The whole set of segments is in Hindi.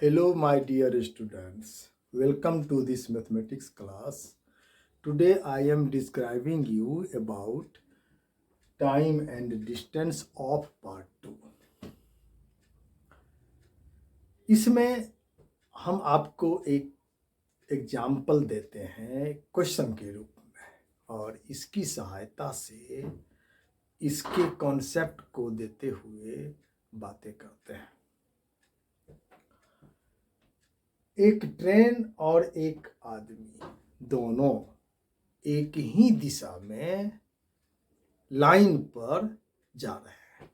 Hello, my dear students. Welcome to this mathematics class. Today I am describing you about time and distance of part 2. इसमें हम आपको एक एग्जाम्पल देते हैं क्वेश्चन के रूप में और इसकी सहायता से इसके कॉन्सेप्ट को देते हुए बातें करते हैं। एक ट्रेन और एक आदमी दोनों एक ही दिशा में लाइन पर जा रहे हैं।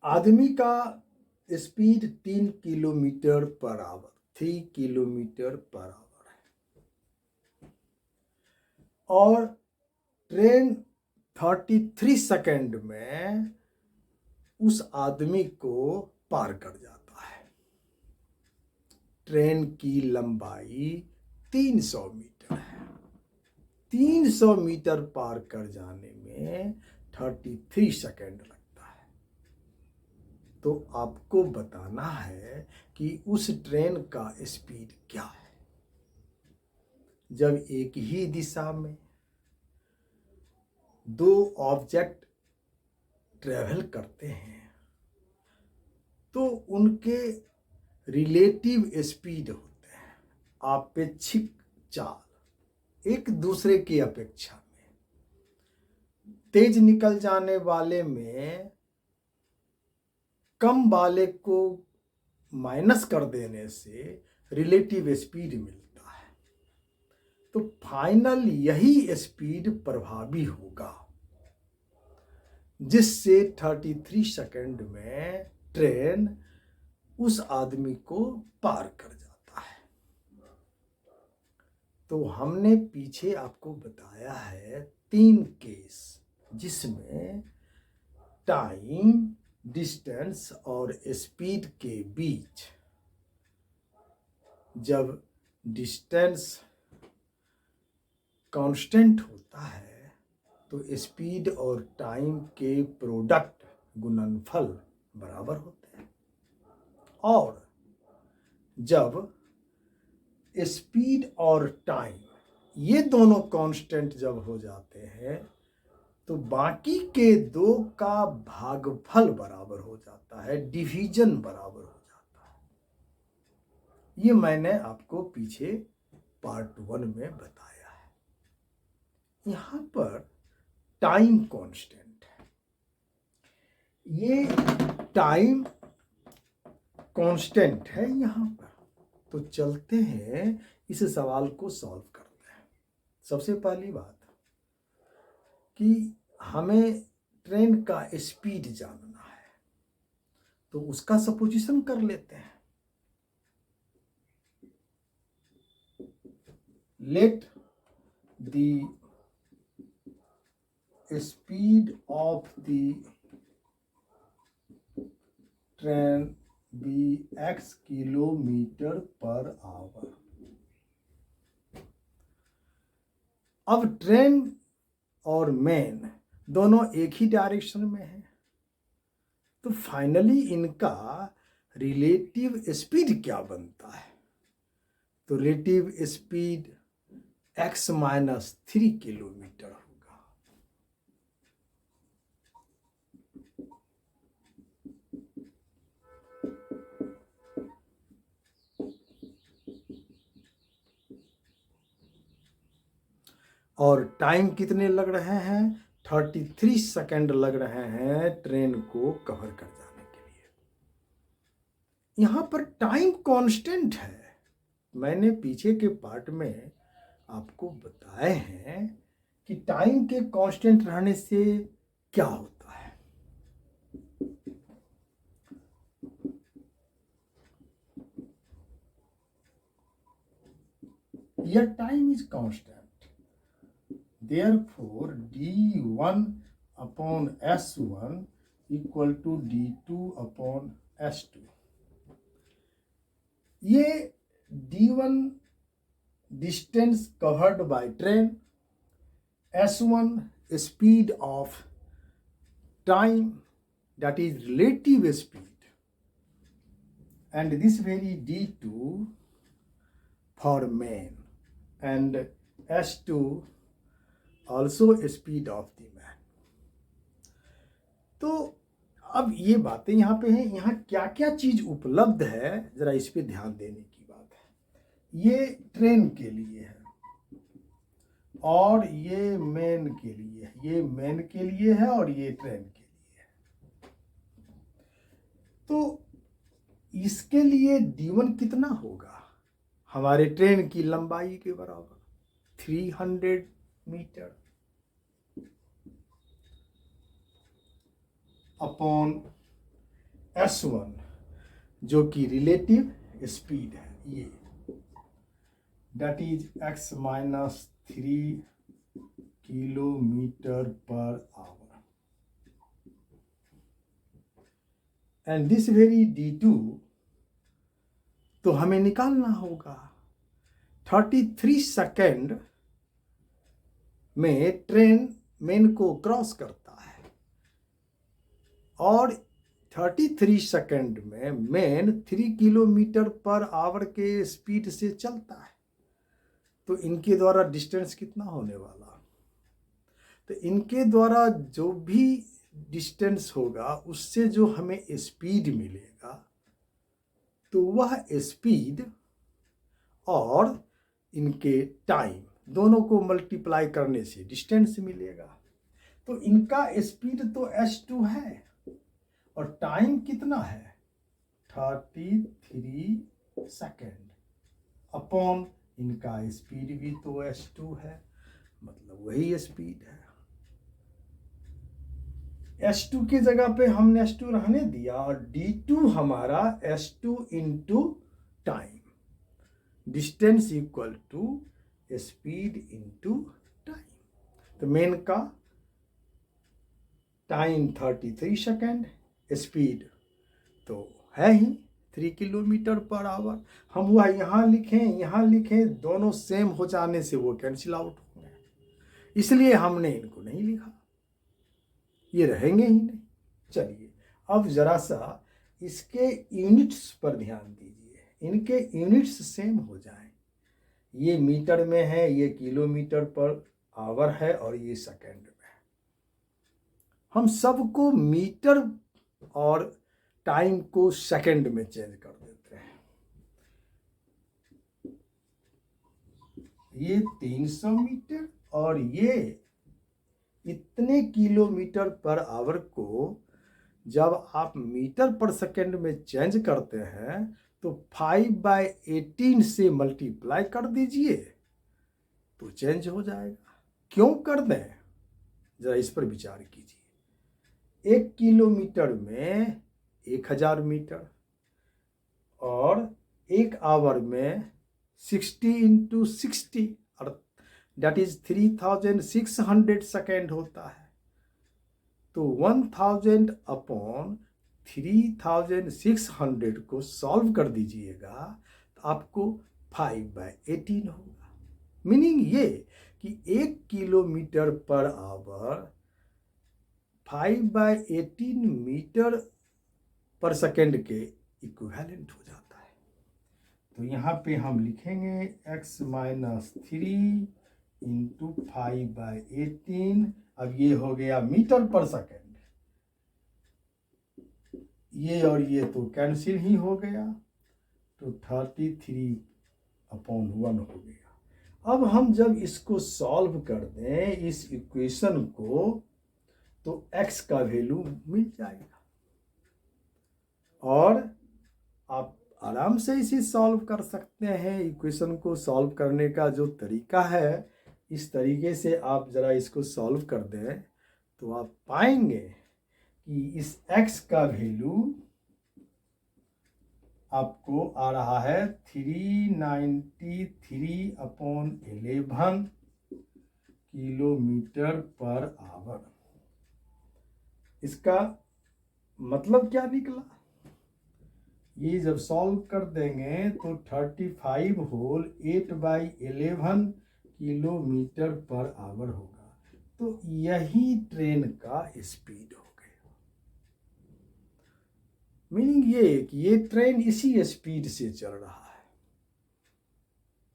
आदमी का speed 3 kilometre per our 3 kilometre per our है और ट्रेन 33 सेकंड में उस आदमी को पार कर जाता है। ट्रेन की लंबाई 300 मीटर है। 300 मीटर पार कर जाने में 33 सेकंड लगता है। तो आपको बताना है कि उस ट्रेन का स्पीड क्या है। जब एक ही दिशा में दो ऑब्जेक्ट ट्रेवल करते हैं तो उनके रिलेटिव स्पीड होते हैं, आपेक्षिक चाल एक दूसरे की अपेक्षा में। तेज निकल जाने वाले में कम वाले को माइनस कर देने से रिलेटिव स्पीड मिलता है। तो फाइनल यही स्पीड प्रभावी होगा जिससे 33 सेकंड में ट्रेन उस आदमी को पार कर जाता है। तो हमने पीछे आपको बताया है 3 केस जिसमें टाइम, डिस्टेंस और स्पीड के बीच जब डिस्टेंस कांस्टेंट होता है तो स्पीड और टाइम के प्रोडक्ट गुणनफल बराबर होते हैं और जब स्पीड और टाइम ये दोनों कांस्टेंट जब हो जाते हैं तो बाकी के दो का भागफल बराबर हो जाता है, डिवीजन बराबर हो जाता है। ये मैंने आपको पीछे पार्ट 1 में बताया है। यहाँ पर टाइम कांस्टेंट है। ये टाइम कांस्टेंट है यहाँ पर। तो चलते हैं इस सवाल को सॉल्व करते हैं। सबसे पहली बात कि हमें ट्रेन का स्पीड जानना है तो उसका सपोजिशन कर लेते हैं। Let the speed of the train be x kilometre per hour. अब ट्रेन और मैन दोनों एक ही डायरेक्शन में है तो फाइनली इनका रिलेटिव स्पीड क्या बनता है। तो relative speed x minus 3 kilometre होगा। और टाइम कितने लग रहे हैं? 33 सेकंड लग रहे हैं ट्रेन को कवर कर जाने के लिए। यहाँ पर टाइम कांस्टेंट है। मैंने पीछे के पार्ट में आपको बताए हैं कि टाइम के कांस्टेंट रहने से क्या होता है। यह time is constant, therefore d1 upon s1 equal to d2 upon s2। ये d1 distance covered by train, s1 speed of time that is relative speed and this very D2 for main and S2 also speed of the man. तो अब ये बातें यहाँ पे हैं, यहाँ क्या क्या चीज उपलब्ध है जरा इस पे ध्यान देने की बात है। ये ट्रेन के लिए है और ये मेन के लिए है, ये मेन के लिए है और ये ट्रेन के लिए है। तो इसके लिए D1 कितना होगा? हमारे ट्रेन की लंबाई के बराबर 300 मीटर अपॉन S1 जो कि रिलेटिव स्पीड है, ये that is x minus 3 kilometre per our and this very D2 तो हमें निकालना होगा। 33 सेकेंड में ट्रेन मेन को क्रॉस करता है और 33 सेकेंड में मेन 3 किलोमीटर पर आवर के स्पीड से चलता है। तो इनके द्वारा डिस्टेंस कितना होने वाला? तो इनके द्वारा जो भी डिस्टेंस होगा उससे जो हमें स्पीड मिलेगा तो वह स्पीड और इनके टाइम दोनों को मल्टीप्लाई करने से डिस्टेंस मिलेगा। तो इनका स्पीड तो S2 है और टाइम कितना है 33 सेकेंड अपॉन इनका स्पीड भी तो S2 है, मतलब वही स्पीड है। S2 की जगह पे हमने S2 रहने दिया और D2 हमारा S2 into time, distance equal to speed into time. तो मेन का टाइम 33 सेकेंड, स्पीड तो है ही 3 किलोमीटर पर आवर। हम वह यहाँ लिखें दोनों सेम हो जाने से वो कैंसिल आउट हो गए, इसलिए हमने इनको नहीं लिखा, ये रहेंगे ही नहीं। चलिए अब जरा सा इसके यूनिट्स पर ध्यान दीजिए, इनके यूनिट्स सेम हो जाएं। ये मीटर में है, ये किलोमीटर पर आवर है और ये सेकेंड में है। हम सबको मीटर और टाइम को सेकंड में चेंज कर देते हैं। ये 300 मीटर और ये इतने किलोमीटर पर आवर को जब आप मीटर पर सेकंड में चेंज करते हैं तो 5/18 से मल्टीप्लाई कर दीजिए तो चेंज हो जाएगा। क्यों कर दें, जरा इस पर विचार कीजिए। 1 किलोमीटर में 1000 मीटर और 1 आवर में 60 इंटू 60 और दैट इज 3600 सेकेंड होता है। तो 1000 अपॉन 3600 को सॉल्व कर दीजिएगा तो आपको 5/18 होगा। मीनिंग ये कि 1 किलोमीटर पर आवर 5/18 मीटर पर सेकेंड के इक्विवेलेंट हो जाता है। तो यहाँ पे हम लिखेंगे x माइनस 3 इंटू 5/18। अब ये हो गया मीटर पर सेकेंड, ये और ये तो कैंसिल ही हो गया, तो 33/1 हो गया। अब हम जब इसको सॉल्व कर दें इस इक्वेशन को तो x का वैल्यू मिल जाएगा और आप आराम से इसे सॉल्व कर सकते हैं। इक्वेशन को सॉल्व करने का जो तरीका है, इस तरीके से आप ज़रा इसको सॉल्व कर दें तो आप पाएंगे कि इस x का वैल्यू आपको आ रहा है 393/11 किलोमीटर पर आवर। इसका मतलब क्या निकला? ये जब सॉल्व कर देंगे तो 35 होल 8/11 किलोमीटर पर आवर होगा। तो यही ट्रेन का स्पीड हो गया। मीनिंग ये कि ये ट्रेन इसी स्पीड से चल रहा है।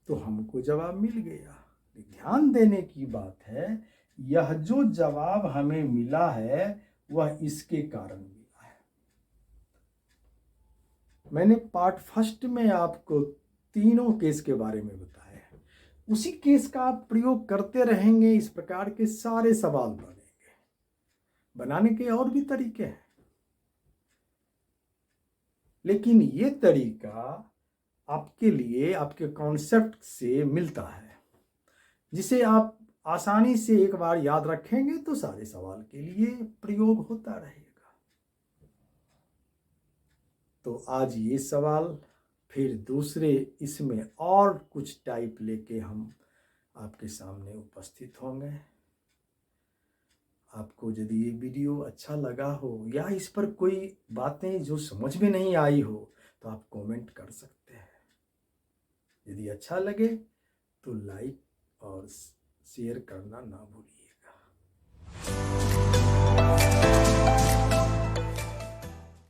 तो हमको जवाब मिल गया। ध्यान देने की बात है, यह जो जवाब हमें मिला है वह इसके कारण मिला है। मैंने पार्ट फर्स्ट में आपको तीनों केस के बारे में बताया है, उसी केस का आप प्रयोग करते रहेंगे, इस प्रकार के सारे सवाल बनेंगे। बनाने के और भी तरीके हैं, लेकिन ये तरीका आपके लिए आपके कॉन्सेप्ट से मिलता है, जिसे आप आसानी से एक बार याद रखेंगे तो सारे सवाल के लिए प्रयोग होता रहेगा। तो आज ये सवाल, फिर दूसरे इसमें और कुछ टाइप लेके हम आपके सामने उपस्थित होंगे। आपको यदि ये वीडियो अच्छा लगा हो या इस पर कोई बातें जो समझ में नहीं आई हो तो आप कमेंट कर सकते हैं। यदि अच्छा लगे तो लाइक और शेयर करना ना भूलिए।